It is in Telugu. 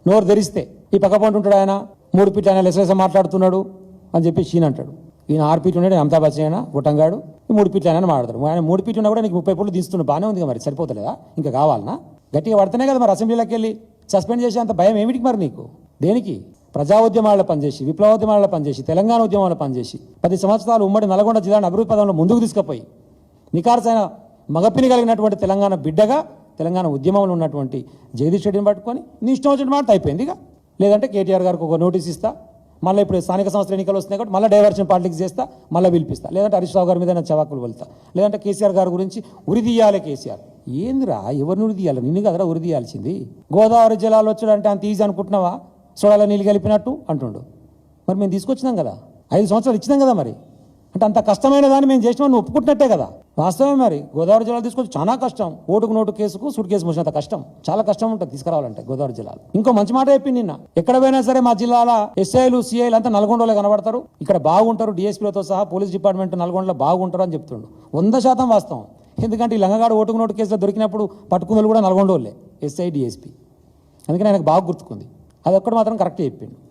నోరు తెరిస్తే ఈ పక్కపంట ఉంటాడు ఆయన 3 ఫీట్లు ఆయన లెసలేస మాట్లాడుతున్నాడు అని చెప్పి షీన్ అంటాడు. ఈయన 6 ఫీట్లు ఉన్నాడు, అమితాబ్ బచ్చన్ అయినా గుట్టంగాడు 3 ఫీట్లు ఆయన మాట్లాడతాడు. ఆయన 3 ఫీట్లు ఉన్నా కూడా నీకు 30 ఫీట్లు తీస్తున్నాడు, బాగానే ఉంది మరి, సరిపోతలేదా? ఇంకా కావాలనా? గట్టిగా పడితేనే కదా మరి అసెంబ్లీలోకి వెళ్ళి సస్పెండ్ చేసే అంత భయం ఏమిటికి మరి నీకు? దేనికి? ప్రజా ఉద్యమాల్లో పనిచేసి, విప్లవోద్యమాల్లో పనిచేసి, తెలంగాణ ఉద్యమాల్లో పనిచేసి 10 సంవత్సరాలు ఉమ్మడి నల్గొండ జిల్లాను అభివృద్ధి పదంలో ముందుకు తీసుకుపోయి నికార్సైన మగపిని కలిగినటువంటి తెలంగాణ బిడ్డగా తెలంగాణ ఉద్యమంలో ఉన్నటువంటి జగదీష్ రెడ్డిని పట్టుకొని నీ ఇష్టం వచ్చిన మాట అయిపోయింది. ఇక లేదంటే కేటీఆర్ గారికి ఒక నోటీస్ ఇస్తా, మళ్ళీ ఇప్పుడు స్థానిక సంస్థల ఎన్నికలు వస్తున్నాయి కాబట్టి మళ్ళీ డైవర్షన్ పాలిటిక్స్ చేస్తా, మళ్ళీ పిలిపిస్తా, లేదంటే హరీష్ రావు గారి మీద చవాకులు వెళ్తా, లేదంటే కేసీఆర్ గారి గురించి ఉరిదీయాలి. కేసీఆర్ ఏందిరా, ఎవరిని ఉరిదీయాలి? నిన్ను కదరా ఉరిదీయాల్సింది. గోదావరి జలాలు వచ్చాడంటే అంత ఈజీ అనుకుంటున్నావా? సోడాలో నీళ్ళు కలిపినట్టు అంటుండు. మరి మేము తీసుకొచ్చినాం కదా, 5 సంవత్సరాలు ఇచ్చినాం కదా, మరి అంటే అంత కష్టమైన దాన్ని మేము చేసినా నువ్వు ఒప్పుకుంటున్నట్టే కదా. వాస్తవమే మరి, గోదావరి జలాలు తీసుకొచ్చి చాలా కష్టం. ఓటుకు నోటు కేసుకు సూట్ కేసు మోసినంత కష్టం, చాలా కష్టం ఉంటుంది తీసుకురావాలంటే గోదావరి జలాలు. ఇంకో మంచి మాట చెప్పింది నిన్న, ఎక్కడ పోయినా సరే మా జిల్లాల ఎస్ఐలు సిఐలు అంతా నల్గొండలో కనబడతారు, ఇక్కడ బాగుంటారు, డిఎస్పీలతో సహా పోలీస్ డిపార్ట్మెంట్ నల్గొండలో బాగుంటారు అని చెప్తుండు. 100% వాస్తవం. ఎందుకంటే ఈ లంగగాడు ఓటుకు నోటు కేసులో దొరికినప్పుడు పట్టుకున్నలు కూడా నల్గొండోళ్ళే, ఎస్ఐ డిఎస్పీ. అందుకని ఆయనకు బాగా గుర్తుకుంది. అది ఒక్కటి మాత్రం కరెక్ట్ చెప్పిండు.